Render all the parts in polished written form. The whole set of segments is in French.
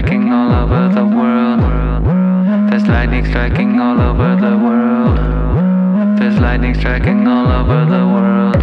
striking all over the world. There's lightning striking all over the world. There's lightning striking all over the world.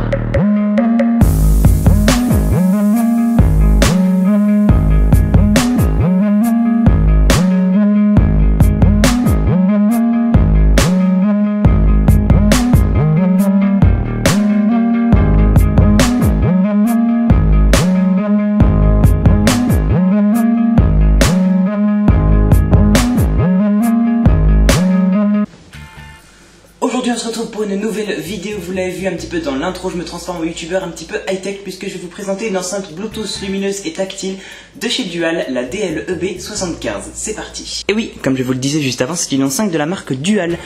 Aujourd'hui on se retrouve pour une nouvelle vidéo, vous l'avez vu un petit peu dans l'intro, je me transforme en youtubeur un petit peu high-tech puisque je vais vous présenter une enceinte Bluetooth lumineuse et tactile de chez Dual, la DLEB75. C'est parti. Et oui, comme je vous le disais juste avant, c'est une enceinte de la marque Dual.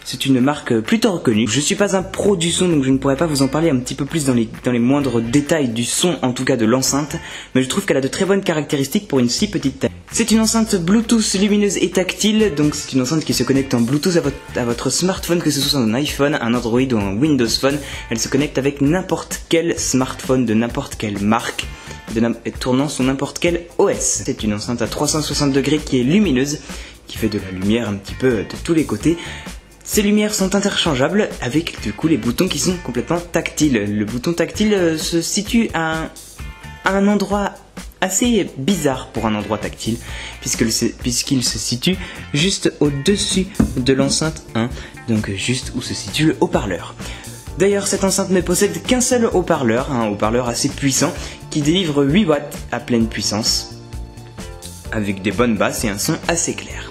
C'est une marque plutôt reconnue. Je suis pas un pro du son donc je ne pourrais pas vous en parler un petit peu plus dans les moindres détails du son, en tout cas de l'enceinte, mais je trouve qu'elle a de très bonnes caractéristiques pour une si petite taille. C'est une enceinte Bluetooth lumineuse et tactile, donc c'est une enceinte qui se connecte en Bluetooth à votre smartphone, que ce soit un iPhone, un Android ou un Windows Phone. Elle se connecte avec n'importe quel smartphone de n'importe quelle marque, tournant sur n'importe quel OS. C'est une enceinte à 360 degrés qui est lumineuse, qui fait de la lumière un petit peu de tous les côtés. Ces lumières sont interchangeables avec du coup les boutons qui sont complètement tactiles. Le bouton tactile se situe à un endroit assez bizarre pour un endroit tactile, puisqu'il se situe juste au-dessus de l'enceinte 1, donc juste où se situe le haut-parleur. D'ailleurs, cette enceinte ne possède qu'un seul haut-parleur, un haut-parleur assez puissant qui délivre 8 watts à pleine puissance, avec des bonnes basses et un son assez clair.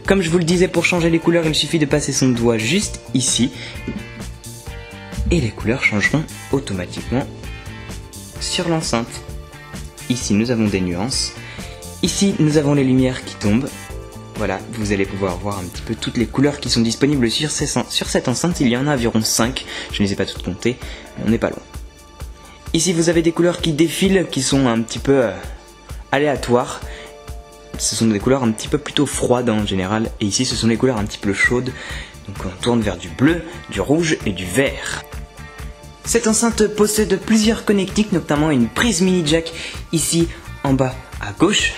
Comme je vous le disais, pour changer les couleurs, il suffit de passer son doigt juste ici, et les couleurs changeront automatiquement sur l'enceinte. Ici nous avons des nuances, ici nous avons les lumières qui tombent. Voilà, vous allez pouvoir voir un petit peu toutes les couleurs qui sont disponibles sur cette enceinte. Il y en a environ 5, je ne les ai pas toutes comptées, mais on n'est pas loin. Ici vous avez des couleurs qui défilent, qui sont un petit peu aléatoires. Ce sont des couleurs un petit peu plutôt froides en général, et ici ce sont les couleurs un petit peu chaudes. Donc on tourne vers du bleu, du rouge et du vert. Cette enceinte possède plusieurs connectiques, notamment une prise mini jack ici en bas à gauche,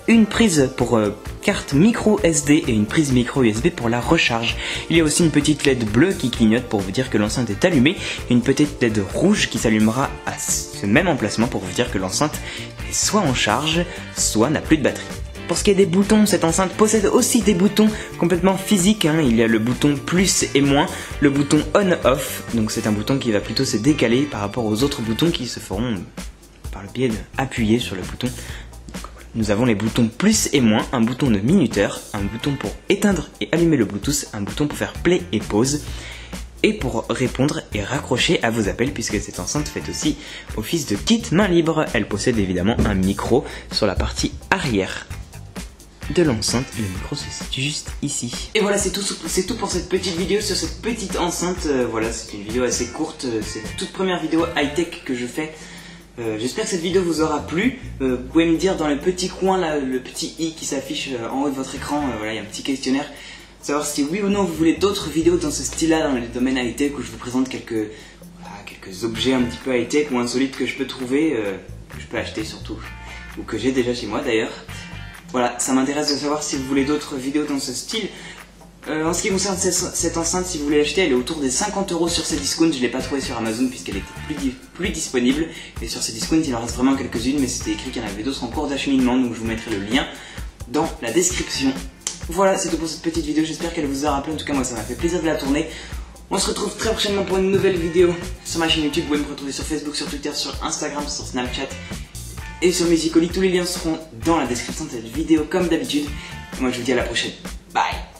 une prise pour carte micro SD et une prise micro USB pour la recharge. Il y a aussi une petite LED bleue qui clignote pour vous dire que l'enceinte est allumée et une petite LED rouge qui s'allumera à ce même emplacement pour vous dire que l'enceinte est soit en charge, soit n'a plus de batterie. Pour ce qui est des boutons, cette enceinte possède aussi des boutons complètement physiques. Il y a le bouton plus et moins, le bouton on-off, donc c'est un bouton qui va plutôt se décaler par rapport aux autres boutons qui se feront par le biais d'appuyer sur le bouton. Donc, nous avons les boutons plus et moins, un bouton de minuteur, un bouton pour éteindre et allumer le Bluetooth, un bouton pour faire play et pause, et pour répondre et raccrocher à vos appels, puisque cette enceinte fait aussi office de kit main libre. Elle possède évidemment un micro sur la partie arrière de l'enceinte, le micro se situe juste ici. Et voilà, c'est tout pour cette petite vidéo sur cette petite enceinte. Voilà, c'est une vidéo assez courte, c'est la toute première vidéo high-tech que je fais. J'espère que cette vidéo vous aura plu. Vous pouvez me dire dans le petit coin là, le petit i qui s'affiche en haut de votre écran, voilà, il y a un petit questionnaire, savoir si oui ou non vous voulez d'autres vidéos dans ce style là, dans les domaines high-tech, où je vous présente quelques objets un petit peu high-tech ou insolites que je peux trouver, que je peux acheter surtout, ou que j'ai déjà chez moi d'ailleurs. Voilà, ça m'intéresse de savoir si vous voulez d'autres vidéos dans ce style. En ce qui concerne cette enceinte, si vous voulez l'acheter, elle est autour des 50 € sur Cdiscount. Je ne l'ai pas trouvée sur Amazon puisqu'elle était plus disponible. Et sur Cdiscount, il en reste vraiment quelques-unes, mais c'était écrit qu'il y en avait d'autres en cours d'acheminement, donc je vous mettrai le lien dans la description. Voilà, c'est tout pour cette petite vidéo. J'espère qu'elle vous aura plu. En tout cas, moi, ça m'a fait plaisir de la tourner. On se retrouve très prochainement pour une nouvelle vidéo sur ma chaîne YouTube. Vous pouvez me retrouver sur Facebook, sur Twitter, sur Instagram, sur Snapchat et sur Musical.ly. Tous les liens seront dans la description de cette vidéo comme d'habitude. Moi je vous dis à la prochaine. Bye.